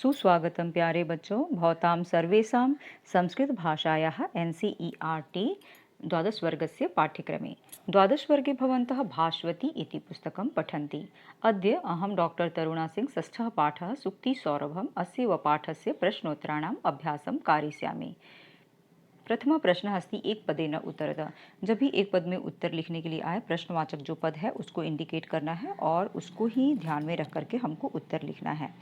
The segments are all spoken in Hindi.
सुस्वागतम प्यारे बच्चों भवतां सर्वेषां संस्कृतभाषायाः NCERT द्वादशवर्गस्य पाठ्यक्रमे द्वादशवर्गे भवन्तः भास्वती इति पुस्तकं पठन्ति। अद्य अहं डॉक्टर तरुणा सिंह षष्ठः पाठः सूक्तिसौरभम् अस्यैव पाठस्य प्रश्नोत्तराणाम् अभ्यासं कारयिष्यामि। प्रथम प्रश्न अस्ति एक पदेन उत्तरतः। जब भी एक पद में उत्तर लिखने के लिए आए प्रश्नवाचक जो पद है उसको इंडिकेट करना है और उसको ही ध्यान में रख करके हमको उत्तर लिखना है।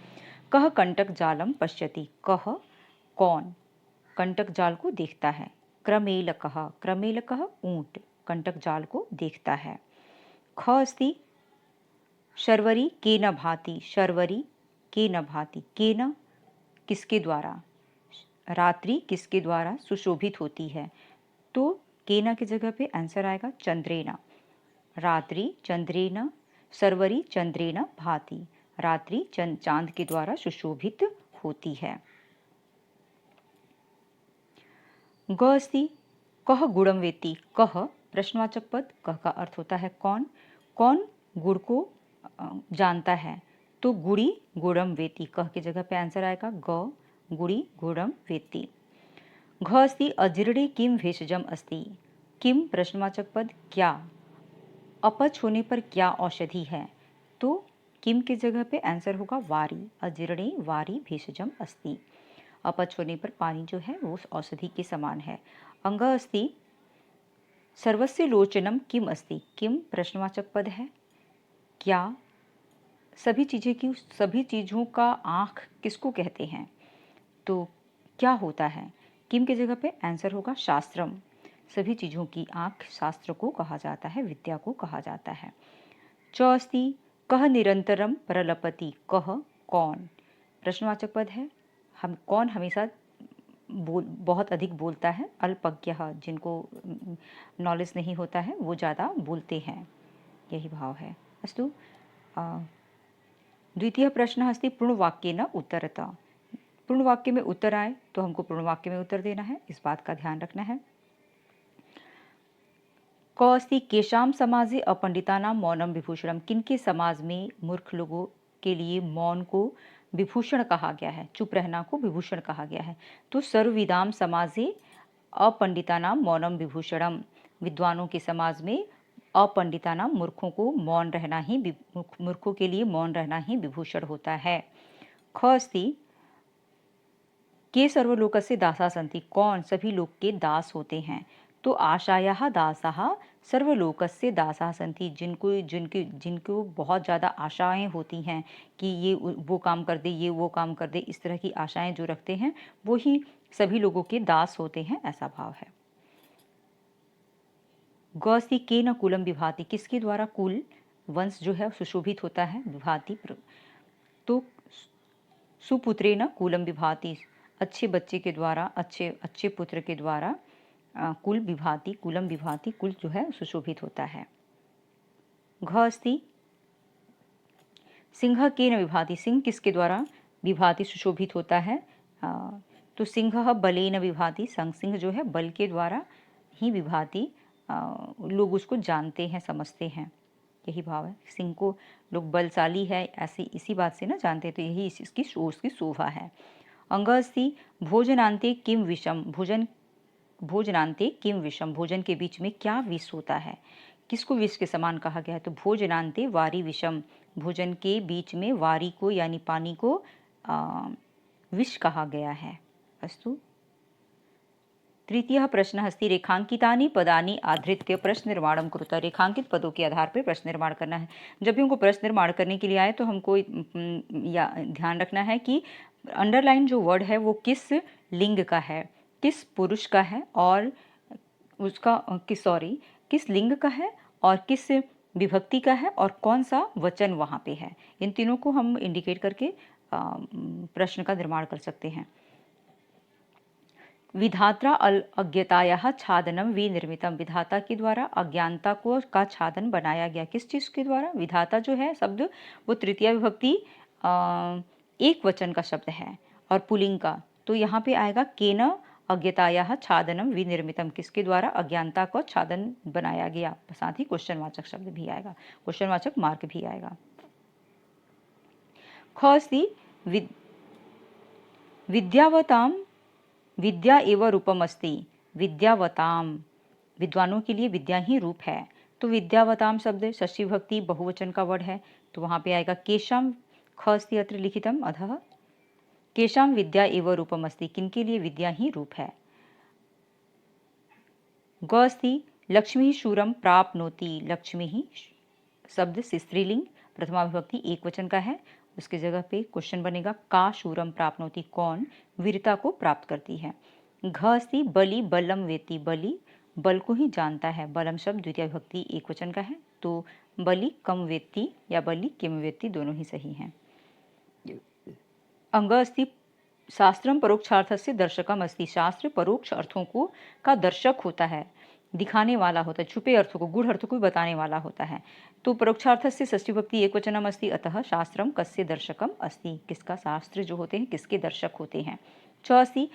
कह कंटक जालम पश्यति, कह कौन कंटक जाल को देखता है। क्रमेलकः ऊंट कंटक जाल को देखता है। ख अस्ति शर्वरी केन भाति, शर्वरी केन भाति, केन किसके द्वारा, रात्रि किसके द्वारा सुशोभित होती है, तो केना की जगह पे आंसर आएगा चंद्रेना। रात्रि चंद्रेना, सर्वरी चंद्रेना भाति, रात्रि चांद के द्वारा सुशोभित होती है। ग अस्ति कह गुणम वेत्ति, कह प्रश्नवाचक पद, कह का अर्थ होता है कौन, कौन गुड़ को जानता है, तो गुड़ी गुणम वेत्ति, कह की जगह पे आंसर आएगा ग गुड़ी गुणम वेत्ति। घ अस्ति अजीर्णे किम भेषजम अस्ति, किम प्रश्नवाचक पद क्या, अपच होने पर क्या औषधि है, तो किम की जगह पे आंसर होगा वारी, अजीर्णे वारी भेषजम अस्ति, अपच होने पर पानी जो है वो औषधि के समान है। अंग अस्ति सर्वस्य लोचनम किम अस्ति, किम प्रश्नवाचक पद है क्या, सभी चीज़ों का आँख किसको कहते हैं, तो क्या होता है, किम की जगह पे आंसर होगा शास्त्रम, सभी चीज़ों की आँख शास्त्र को कहा जाता है, विद्या को कहा जाता है। च अस्ति कह निरंतरम प्रलपति, कह कौन प्रश्नवाचक पद है, हम कौन हमेशा बहुत अधिक बोलता है, अल्पज्ञ जिनको नॉलेज नहीं होता है वो ज़्यादा बोलते हैं, यही भाव है। अस्तु द्वितीय प्रश्न अस्ति पूर्णवाक्येन उत्तरता, पूर्ण वाक्य में उत्तर आए तो हमको पूर्ण वाक्य में उत्तर देना है, इस बात का ध्यान रखना है। क अस्ति केशाम समाजे अपंडितानां मौनम विभूषणम, किनके समाज में मूर्ख लोगों के लिए मौन को विभूषण कहा गया है, चुप रहना को विभूषण कहा गया है, तो सर्वविदाम समाजे अपंडितानां मौनम विभूषणम, विद्वानों के समाज में अपंडितानां मूर्खों को मौन रहना ही, मूर्खों के लिए मौन रहना ही विभूषण होता है। ख अस्ति के सर्वलोकस्य दासा सन्ति, कौन सभी लोग के दास होते हैं, तो आशायाः दासाः सर्वलोकस्य दासाः सन्ति, जिनको बहुत ज़्यादा आशाएं होती हैं कि ये वो काम कर दे, ये वो काम कर दे, इस तरह की आशाएं जो रखते हैं वो ही सभी लोगों के दास होते हैं, ऐसा भाव है। ग अस्ति केन कुलम विभाति, किसके द्वारा कुल वंश जो है सुशोभित होता है, विभाति, तो सुपुत्रेण कुलम विभाति, अच्छे बच्चे के द्वारा, अच्छे पुत्र के द्वारा कुल विभाति, कुलम विभाति, कुल जो है सुशोभित होता है। घ अस्ति सिंह केन विभाति, सिंह किसके द्वारा विभाति सुशोभित होता है, तो सिंह बलेन विभाति, सिंह जो है बल के द्वारा ही विभाति, लोग उसको जानते हैं, समझते हैं, यही भाव है। सिंह को लोग बलशाली है ऐसी इसी बात से ना जानते हैं, तो यही इसकी शोभा है। अंग अस्ति भोजनांते किम विषम, भोजनांते किम विषम, भोजन के बीच में क्या विष होता है, किसको विष के समान कहा गया है, तो भोजनांते वारी विषम, भोजन के बीच में वारी को यानी पानी को विष कहा गया है। अस्तु तृतीय प्रश्न अस्ति रेखांकितानि पदानि आधृत्य प्रश्न निर्माणम कुरुत, रेखांकित पदों के आधार पर प्रश्न निर्माण करना है। जब भी हमको प्रश्न निर्माण करने के लिए आए तो हमको ध्यान रखना है कि अंडरलाइन जो वर्ड है वो किस लिंग का है, किस पुरुष का है, और उसका किस लिंग का है और किस विभक्ति का है और कौन सा वचन वहाँ पे है, इन तीनों को हम इंडिकेट करके प्रश्न का निर्माण कर सकते हैं। विधात्रा अज्ञतायाः छादनम विनिर्मितम, विधाता के द्वारा अज्ञानता को का छादन बनाया गया, किस चीज़ के द्वारा, विधाता जो है शब्द वो तृतीय विभक्ति एक वचन का शब्द है और पुल्लिंग का, तो यहाँ पे आएगा केन अज्ञतायाः छादनम विनिर्मितम, किसके द्वारा अज्ञानता को छादन बनाया गया, साथ ही क्वेश्चनवाचक शब्द भी आएगा, क्वेश्चनवाचक मार्क भी आएगा। ख अस्ति विद्यावताम, विद्या एव रूपम अस्ति। विद्यावताम, विद्वानों के लिए विद्या ही रूप है। तो विद्यावताम शब्द षष्ठी विभक्ति बहुवचन का वर्ड है, तो वहाँ पे आएगा केशाम, ख अस्ति अत्र लिखितम अधः। केशाम विद्या एव रूपम अस्ति, किनके लिए विद्या ही रूप है। ग अस्ति लक्ष्मी शूरम प्राप्नोति। लक्ष्मी ही शब्द स्त्रीलिंग प्रथमा विभक्ति एक वचन का है, उसकी जगह पे क्वेश्चन बनेगा का शूरम प्राप्नोति, कौन वीरता को प्राप्त करती है। घ अस्ति बलि बलम वेति। बलि बल को ही जानता है। बलम शब्द द्वितीय विभक्ति एक वचन का है, तो बलि कम वेत्ति या बलि किम वेत्ति दोनों ही सही हैं। अंग अस्ति शास्त्रम परोक्षार्थस्य दर्शकम अस्ति। शास्त्र परोक्ष अर्थों को का दर्शक होता है, दिखाने वाला होता है, छुपे अर्थों को, गूढ़ अर्थों को भी बताने वाला होता है। तो परोक्षार्थस्य षष्ठी विभक्ति एक वचनम अस्ति, अतः शास्त्रम कस्य दर्शकम अस्ति, किसका, शास्त्र जो होते हैं किसके दर्शक होते हैं। च अस्ति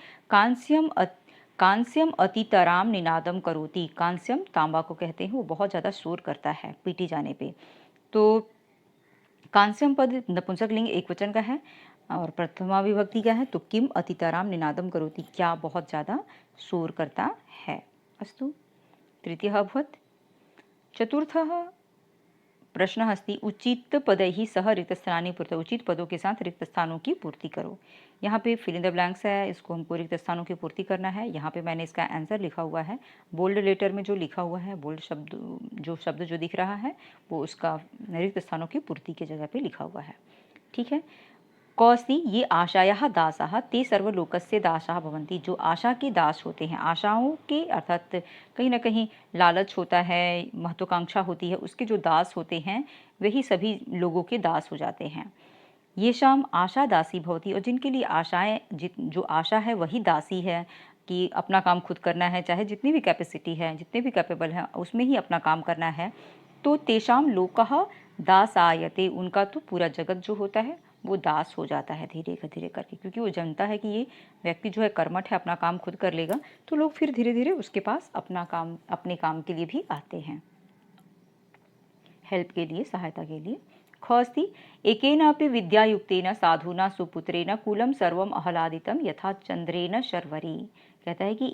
कांस्यम अतितराम निनादम करोति। कांस्यम तांबा को कहते हैं, वो बहुत ज़्यादा शोर करता है पीटी जाने पे। तो कांस्यम पद नपुंसक लिंग एक वचन का है और प्रथमा विभक्ति का है, तो किम अतितराम निनादम करोति, क्या बहुत ज़्यादा शोर करता है। अस्तु, तृतीयः अभवत्। चतुर्थः प्रश्नः अस्ति उचित पदैः सह रिक्तस्थानानि पूर्तय। उचित पदों के साथ रिक्त स्थानों की पूर्ति करो। यहाँ पे फिल इन द ब्लैंक्स है, इसको हमको रिक्त स्थानों की पूर्ति करना है। यहाँ पे मैंने इसका आंसर लिखा हुआ है, बोल्ड लेटर में जो लिखा हुआ है, बोल्ड शब्द जो दिख रहा है वो उसका रिक्त स्थानों की पूर्ति की जगह पे लिखा हुआ है। ठीक है। कौस्ति ये आशायाः दासाः ते सर्वलोकस्य दासाः भवन्ति। जो आशा के दास होते हैं, आशाओं के अर्थात कहीं ना कहीं लालच होता है, महत्वाकांक्षा होती है, उसके जो दास होते हैं वही सभी लोगों के दास हो जाते हैं। ये शाम आशा दासी भवती, और जिनके लिए आशाएं, जो आशा है वही दासी है कि अपना काम खुद करना है, चाहे जितनी भी कैपेसिटी है, जितने भी कैपेबल हैं उसमें ही अपना काम करना है। तो तेषाम लोकः दासायते, उनका तो पूरा जगत जो होता है वो दास हो जाता है धीरे धीरे करके, क्योंकि वो जानता है कि ये व्यक्ति जो है कर्मठ है, अपना काम खुद कर लेगा, तो लोग फिर धीरे धीरे उसके पास अपने काम के लिए भी आते हैं, हेल्प के लिए, सहायता के लिए। खस्ति एकेनापि विद्यायुक्तेन साधुना सुपुत्रेण कुलम सर्वम आह्लादितम यथा चंद्रेन शर्वरी। कहता है कि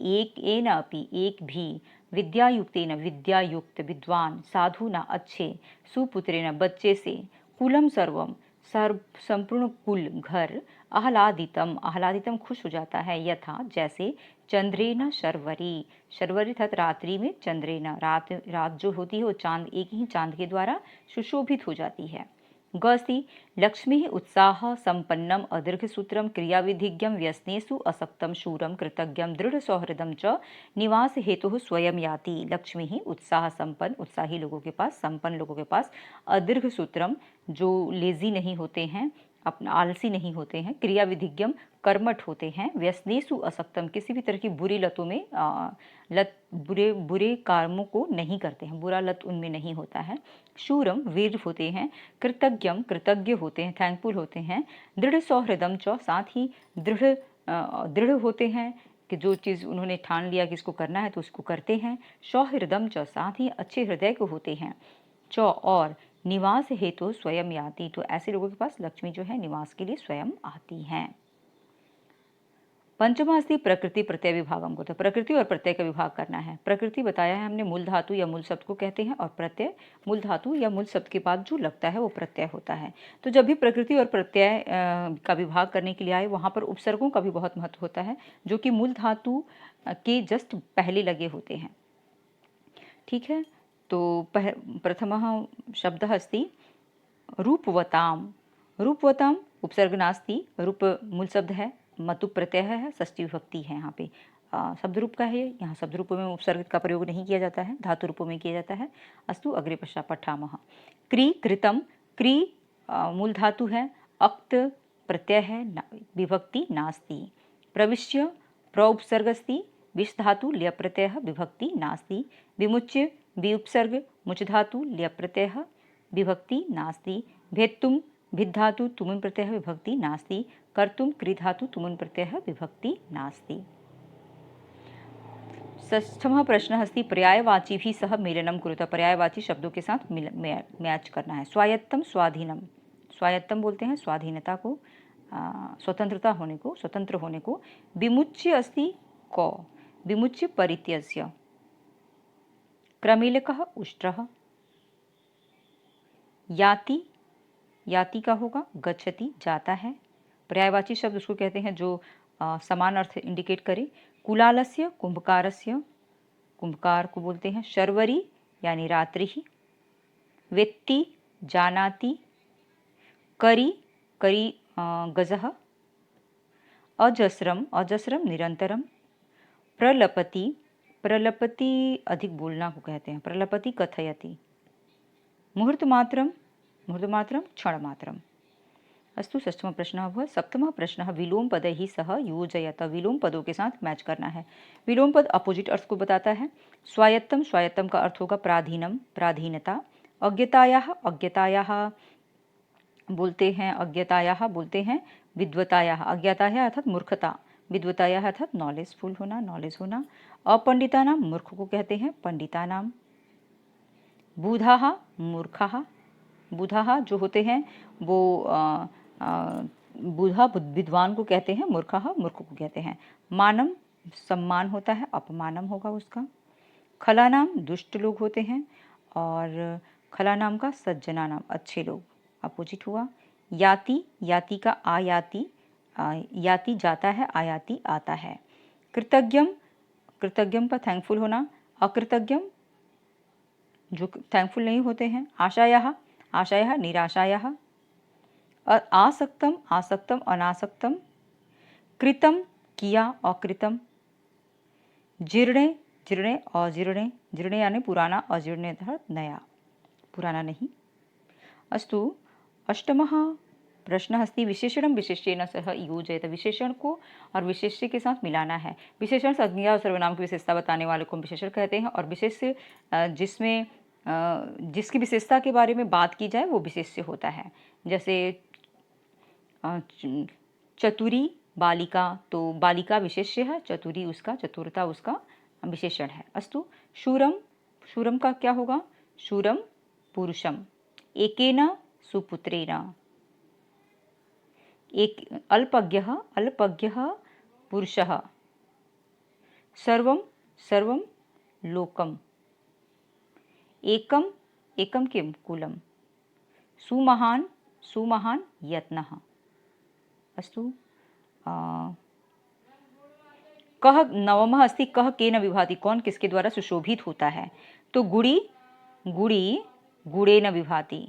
एक भी विद्यायुक्तेन, विद्यायुक्त विद्वान, साधुना अच्छे, सुपुत्रेण बच्चे से, कुलम सर्वम संपूर्ण कुल घर, आह्लादितम खुश हो जाता है, यथा जैसे, चंद्रेन शर्वरी, शर्वरी अर्थात रात्रि में चंद्रेन, रात जो होती है वो चांद, एक ही चांद के द्वारा सुशोभित हो जाती है। गस्ति लक्ष्मी उत्साह संपन्नम अदीर्घ सूत्रम क्रियाविधिज्ञम व्यसनेषु असक्तम शूरम कृतज्ञम दृढ़ सौहृदम च निवास हेतु स्वयं याति। लक्ष्मी ही उत्साह संपन्न, उत्साही लोगों के पास, संपन्न लोगों के पास, अदीर्घ सूत्रम जो लेजी नहीं होते हैं, अपना आलसी नहीं होते हैं, क्रिया विधिज्ञम कर्मठ होते हैं, व्यसनेषु असक्तम किसी भी तरह की बुरी लतों में बुरे कामों को नहीं करते हैं, बुरा लत उनमें नहीं होता है, शूरम वीर होते हैं, कृतज्ञम कृतज्ञ होते हैं, थैंकफुल होते हैं, दृढ़ सौहृदम च साथ ही दृढ़ होते हैं कि जो चीज़ उन्होंने ठान लिया कि इसको करना है तो उसको करते हैं, सौहृदम च साथ ही अच्छे हृदय के होते हैं, च और निवास हेतु स्वयं याति, तो ऐसे लोगों के पास लक्ष्मी जो है निवास के लिए स्वयं आती हैं। पंचमा अस्ति प्रकृति प्रत्यय विभागम को, तो प्रकृति और प्रत्यय का विभाग करना है। प्रकृति बताया है हमने मूल धातु या मूल शब्द को कहते हैं, और प्रत्यय मूल धातु या मूल शब्द के बाद जो लगता है वो प्रत्यय होता है। तो जब भी प्रकृति और प्रत्यय का विभाग करने के लिए आए, वहाँ पर उपसर्गों का भी बहुत महत्व होता है, जो कि मूल धातु के जस्ट पहले लगे होते हैं। ठीक है, तो प्रथमः शब्दः अस्ति रूपवताम। रूपवताम उपसर्ग नास्ति, रूप मूल शब्द है, मतु प्रत्यय है, षष्ठी विभक्ति है, यहाँ पे शब्द रूप का है। यहाँ शब्द रूप में उपसर्ग का प्रयोग नहीं किया जाता है, धातु रूपों में किया जाता है। अस्तु अग्रे पश्चात् पठामः। क्री कृतम, क्री मूल धातु है, अक्त प्रत्यय है, विभक्ति नास्ति। प्रविश्य प्रउपसर्ग अस्ति, विश धातु ल्य प्रत्यय विभक्ति नास्ति। विमुच्य विउपसर्ग मुच धातु ल्य प्रत्यय विभक्ति नास्ति। भेत्तुम भिद् धातु तुमुन प्रत्यय विभक्ति नास्ति। कर्तुम क्री धातु तुमुन प्रत्यय विभक्ति नास्ति। षष्ठमः प्रश्नः अस्ति पर्यायवाची भी सह मेलनम कुरुतः। पर्यायवाची शब्दों के साथ मैच करना है। स्वायत्तम स्वाधीनम, स्वायत्तम बोलते हैं स्वाधीनता को, स्वतंत्रता होने को, स्वतंत्र होने को। विमुच्य अस्ति कौ, विमुच्य परित्यज्य। क्रमीलकः उष्ट्रः। याति, याति का होगा गच्छति, जाता है। पर्यायवाची शब्द उसको कहते हैं जो समान अर्थ इंडिकेट करे। कुलालस्य, कुंभकारस्य, कुंभकार को बोलते हैं। शर्वरी यानी रात्रि ही। वेत्ति, जानाति। करी, करी गजः। अजस्रम, अजस्रम निरंतरम। प्रलपति, प्रलपति अधिक बोलना को कहते हैं। प्रलपति कथयति। मुहूर्तमात्रम, मुहूर्तमात्रम क्षणमात्रम। अस्तु, षष्ठमः प्रश्नः अभवत्। सप्तमः प्रश्नः विलोम पदैः सह योजयत। विलोम पदों के साथ मैच करना है। विलोम पद अपोजिट अर्थ को बताता है। स्वायत्तम, स्वायत्तम का अर्थ होगा प्राधीनम, प्राधीनता। अज्ञतायाः, अज्ञतायाः बोलते हैं, अज्ञतायाः बोलते हैं विद्वतायाः। अज्ञतायाः अर्थात मूर्खता, विद्वतायाः अर्थात नॉलेजफुल होना, नॉलेज होना। अपंडितानाम, मूर्ख को कहते हैं पंडितानाम। बूधाः, मूर्खाः। बूधाः जो होते हैं वो बूढ़ा विद्वान को कहते हैं। मूर्खाः, मूर्ख को कहते हैं। मानम, सम्मान होता है, अपमानम होगा उसका। खलानाम, दुष्ट लोग होते हैं। और खलानाम का सज्जना नाम, अच्छे लोग, अपोजिट हुआ। याति, याति का आयाति, याति जाता है, आयाति आता है। कृतज्ञम, कृतज्ञम का थैंकफुल होना। अकृतज्ञम जो थैंकफुल नहीं होते हैं। आशायाः, आशायाः निराशायाः। और आसक्तम, आसक्तम अनासक्तम। कृतम, किया, अकृतम। जीर्णे, जीर्णे अजीर्णे। जीर्णे यानी पुराना, अजीर्णे अर्थात नया, पुराना नहीं। अस्तु, अष्टमः प्रश्नः अस्ति विशेषणं विशेष्येन सह योजयत। विशेषण को और विशेष्य के साथ मिलाना है। विशेषण संज्ञा और सर्वनाम की विशेषता बताने वाले को हम विशेषण कहते हैं, और विशेष्य जिसमें जिसकी विशेषता के बारे में बात की जाए वो विशेष्य होता है। जैसे चतुरी बालिका, तो बालिका विशेष्य है, चतुरी उसका, चतुरता उसका विशेषण है। अस्तु, शूरम, शूरम का क्या होगा? शूरम पुरुषम। एकेन सुपुत्रेण। एक अल्पज्ञः, अल्पज्ञः पुरुषः। सर्वं, सर्वं लोकम। एकम, एकम किम कुलम। सुमहान, सुमहान यत्नः। अस्तु, कह नवमः अस्ति कह केन विभाति, कौन किसके द्वारा सुशोभित होता है? तो गुड़ी, गुड़ी गुड़ेन विभाति।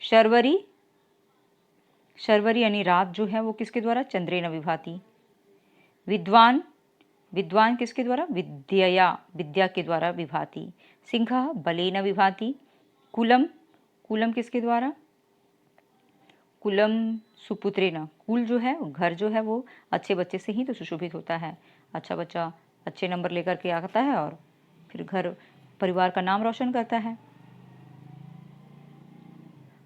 शर्वरी, शर्वरी यानी रात जो है वो किसके द्वारा? चंद्रेन विभाति। विद्वान, विद्वान किसके द्वारा? विद्यया, विद्या के द्वारा विभाति। सिंहः बलेन विभाति। कुलम, कुलम किसके द्वारा? कुलम सुपुत्रेण। कुल जो है, घर जो है वो अच्छे बच्चे से ही तो सुशोभित होता है। अच्छा बच्चा अच्छे नंबर लेकर के आता है और फिर घर परिवार का नाम रोशन करता है।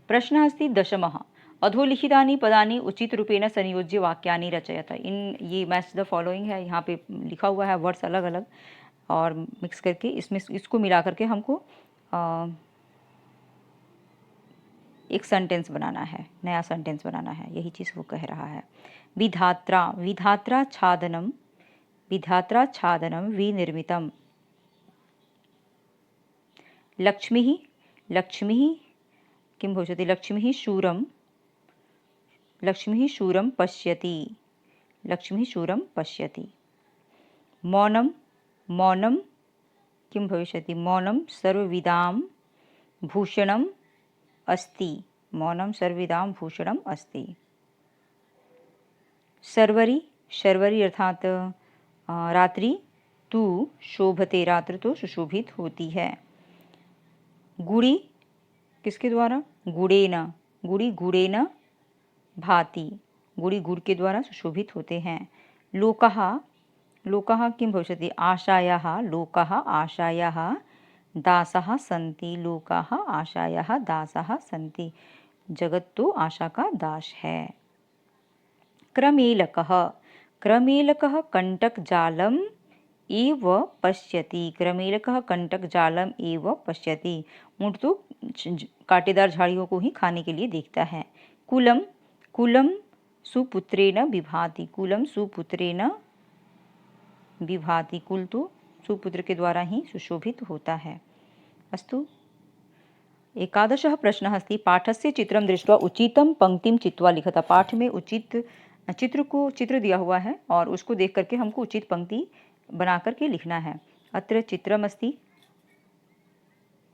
प्रश्न अस्ति दशमः अधोलिखितानि पदानि उचित रूपेण संयोज्य वाक्यानि रचयत। इन ये मैच द फॉलोइंग है, यहाँ पे लिखा हुआ है वर्ड्स अलग अलग और मिक्स करके इसमें इसको मिला करके हमको एक सेंटेंस बनाना है, नया सेंटेंस बनाना है, यही चीज़ वो कह रहा है। विधात्रा, विधात्रा छादनम, विधात्रा छादनम विनिर्मितम। लक्ष्मीः, लक्ष्मीः किं भविष्यति? लक्ष्मीः शूरं, लक्ष्मीः शूरं पश्यति, लक्ष्मीः शूरं पश्यति। मौनं, मौनं किं भविष्यति? मौनं सर्वविदां भूषणम् अस्ति, मौनं सर्वविदां भूषणम् अस्ति। शर्वरी, शर्वरी अर्थात रात्रि तू शोभते, रात्र तो सुशोभित होती है। गुड़ी किसके द्वारा? गुड़ेन, गुड़ी गुड़ेन भाति, गुड़ी गुड़ के द्वारा सुशोभित होते हैं। लोकः, लोकः किं भविष्यति? आशायाः, लोकः आशायाः दासः सन्ति, लोकाः आशायाः दासः सन्ति। जगत तो आशा का दास है। क्रमेलकः, क्रमेलकः कंटकजालम एव पश्यति, क्रमेलकः कंटकजालम एव पश्यति। ऊँट तो कांटेदार झाड़ियों को ही खाने के लिए देखता है। कुलम, कुलं सुपुत्रेण विभाति, कुलं सुपुत्रेण विभाति, कुल तो सुपुत्र के द्वारा ही सुशोभित होता है। अस्तु, एकादशः प्रश्नः अस्ति, पाठस्य चित्रं दृष्ट्वा उचितं पंक्तिं चित्वा लिखता। पाठ में उचित चित्र दिया हुआ है और उसको देख करके हमको उचित पंक्ति बना करके लिखना है। अत्र चित्रम् अस्ति,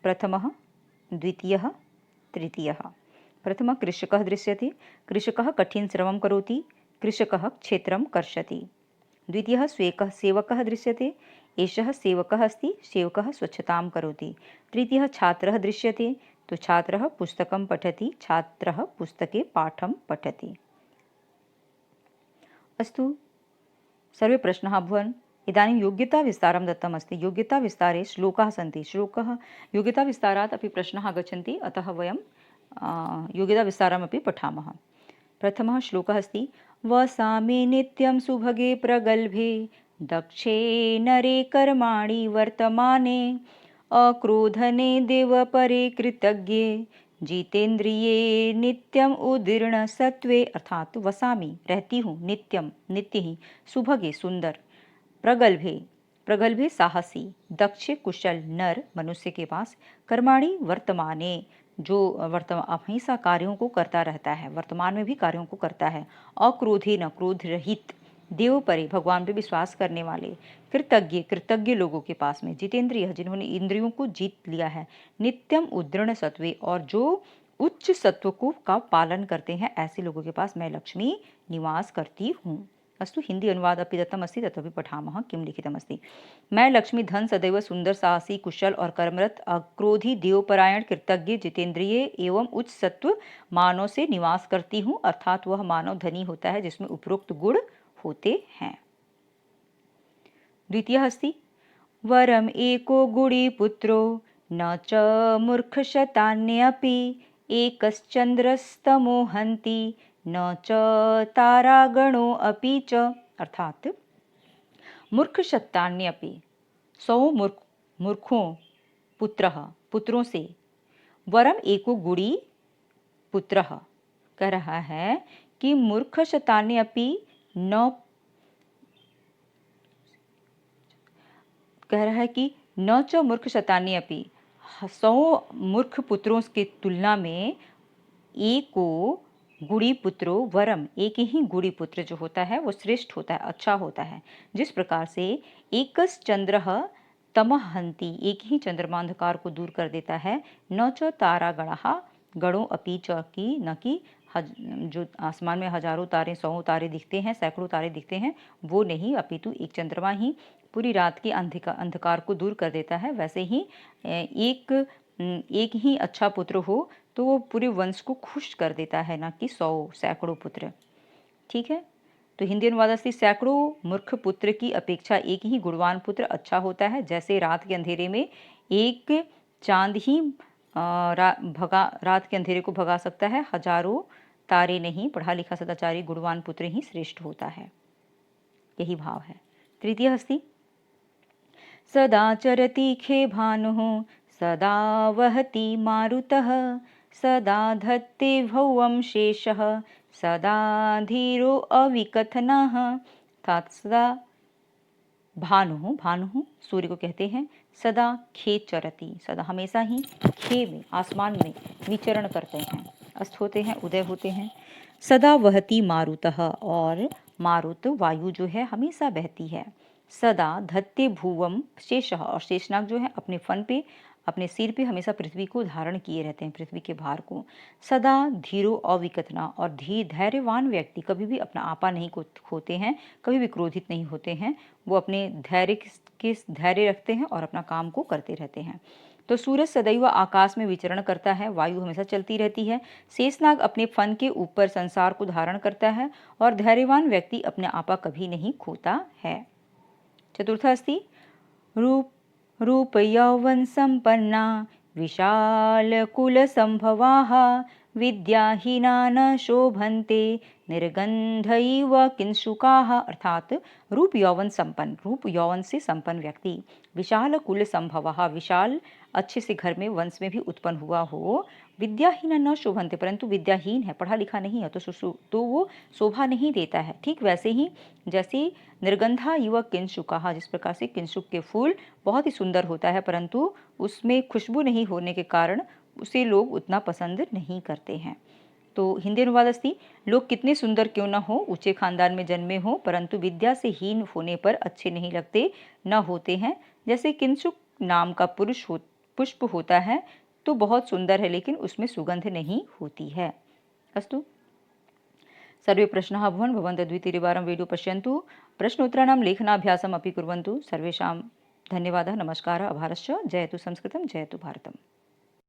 प्रथमः, द्वितीयः, तृतीयः। प्रथमः कृषकः दृश्यते, कृषकः कठिन श्रमं करोति, कृषकः क्षेत्रं कर्षति। द्वितीयः सेवकः दृश्यते, एषः सेवकः अस्ति, सेवकः स्वच्छतां करोति। तृतीयः छात्रः दृश्यते, तो छात्रः पुस्तकं पठति, छात्रः पुस्तके पाठं पठति। अस्तु, सर्वे प्रश्नाः अभवन्। इदानीं योग्यताविस्तारं दत्तमस्ति। योग्यताविस्तारे श्लोकाः सन्ति। योग्यताविस्तारात् अपि प्रश्नाः आगच्छन्ति, अतः वयं योग्यताविस्तारमपि पठामः। प्रथमः श्लोकः अस्ति, वसामि नित्यं सुभगे प्रगल्भे, दक्षे नरे कर्माणि वर्तमाने, अक्रोधने देवपरे कृतज्ञे, जितेंद्रिये नित्यम उदीर्ण सत्वे, अर्थात वसामि रहती हूँ, नित्यम नित्य ही, सुभगे सुंदर, प्रगल्भे साहसी, दक्ष कुशल नर मनुष्य के पास, कर्माणि वर्तमाने जो हमेशा कार्यों को करता रहता है, वर्तमान में भी कार्यों को करता है, अक्रोधे न क्रोध रहित, देव परे भगवान पे विश्वास करने वाले, कृतज्ञ लोगों के पास में, जितेंद्रिय जिन्होंने इंद्रियों को जीत लिया है, नित्यम उद्दृढ़ सत्वे और जो उच्च सत्व को का पालन करते हैं, ऐसे लोगों के पास मैं लक्ष्मी निवास करती हूँ। अस्तु, हिंदी अनुवाद अपि दत्तमस्ति, तदपि पठामः। किं लिखितमस्ति, मैं लक्ष्मी धन सदैव सुंदर साहसी कुशल और कर्मरत अक्रोधी देवपरायण कृतज्ञ जितेंद्रिय एवं उच्च सत्व मानव से निवास करती हूँ, अर्थात वह मानव धनी होता है जिसमें उपरोक्त गुण होते हैं। द्वितीयः अस्ति, वरम एको गुड़ी पुत्रो न च मूर्खशतान्यपि, एकश्चंद्रस्तमो हन्ति न च तारागणो अपि च, अर्थात मूर्खशतान्यपि, 100 मूर्खों पुत्रों से, वरम एको गुड़ी पुत्रः, कह रहा है कि मूर्खशतान्यपि न, कह रहा है कि न च मूर्खशतान्यपि, 100 मूर्ख पुत्रों की तुलना में एको गुड़ी पुत्रो वरम, एक ही गुड़ी पुत्र जो होता है वो श्रेष्ठ होता है, अच्छा होता है। जिस प्रकार से एकस चंद्रः तमः हन्ति, एक ही चंद्रमा अंधकार को दूर कर देता है, न च तारागणः गणों अपि च, की न कि जो आसमान में हजारों तारे 100 तारे दिखते हैं, सैकड़ों तारे दिखते हैं, वो नहीं, अपितु एक चंद्रमा ही पूरी रात के अंधकार को दूर कर देता है। वैसे ही एक ही अच्छा पुत्र हो तो वो पूरे वंश को खुश कर देता है, ना कि 100 सैकड़ों पुत्र। ठीक है, तो हिंदी अनुवाद से, सैकड़ों मूर्ख पुत्र की अपेक्षा एक ही गुणवान पुत्र अच्छा होता है। जैसे रात के अंधेरे में एक चांद ही रात के अंधेरे को भगा सकता है, हजारों तारे नहीं, पढ़ा लिखा सदाचारी गुणवान पुत्र ही श्रेष्ठ होता है, यही भाव है। तृतीय अस्ति, सदा चरति खे भानुः सदा वहति मारुतः, सदा धत्ते भौवं शेषः सदा धीरो अविकथनः, अर्थात सदा भानुः सूर्य को कहते हैं, सदा खे चरति, सदा हमेशा ही खे में आसमान में विचरण करते हैं, अस्त होते हैं, उदय होते हैं। सदा वहति मारुतः, और मारुत वायु जो है हमेशा बहती है। सदा धत्ते भुवम शेषः, और शेषनाग जो है अपने फन पे, अपने सिर पे हमेशा पृथ्वी को धारण किए रहते हैं, पृथ्वी के भार को। सदा धीरो अविकतना, और धैर्यवान व्यक्ति कभी भी अपना आपा नहीं खोते हैं, कभी भी क्रोधित नहीं होते हैं, वो अपने धैर्य रखते हैं और अपना काम को करते रहते हैं। तो सूरज सदैव आकाश में विचरण करता है, वायु हमेशा चलती रहती है, शेषनाग अपने फन के ऊपर संसार को धारण करता है, और धैर्यवान व्यक्ति अपने आपा कभी नहीं खोता है। चतुर्थ अस्ति, रूप यौवन संपन्ना विशाल कुल संभवाः, विद्याहीना न शोभन्ते निर्गंधैव किंशुकाः, अर्थात रूप यौवन संपन्न, रूप यौवन से संपन्न व्यक्ति, विशाल कुल संभवः, विशाल अच्छे से घर में वंश में भी उत्पन्न हुआ हो, विद्याहीन न शोभन्ते, परंतु विद्याहीन है, पढ़ा लिखा नहीं है, तो वो शोभा नहीं देता है। ठीक वैसे ही जैसे निर्गंधा युवक किंशुकाः, जिस प्रकार से किंशुक के फूल बहुत ही सुंदर होता है, परंतु उसमें खुशबू नहीं होने के कारण उसे लोग उतना पसंद नहीं करते हैं। तो हिंदी अनुवाद अस्ति, लोग कितने सुंदर क्यों न हो, ऊंचे खानदान में जन्मे हो, परंतु विद्या से हीन होने पर अच्छे नहीं लगते, न होते हैं। जैसे किंशुक नाम का पुष्प होता है तो बहुत सुंदर है, लेकिन उसमें सुगंध नहीं होती है। अस्तु, सर्वे प्रश्नाः भवन्तः द्वितीयवारं वीडियो पश्यन्तु, प्रश्नोत्तराणां लेखनाभ्यासम् अपि कुर्वन्तु। सर्वेषां धन्यवादः, नमस्कारः, आभारश्च। जयतु संस्कृतं, जयतु भारतम्।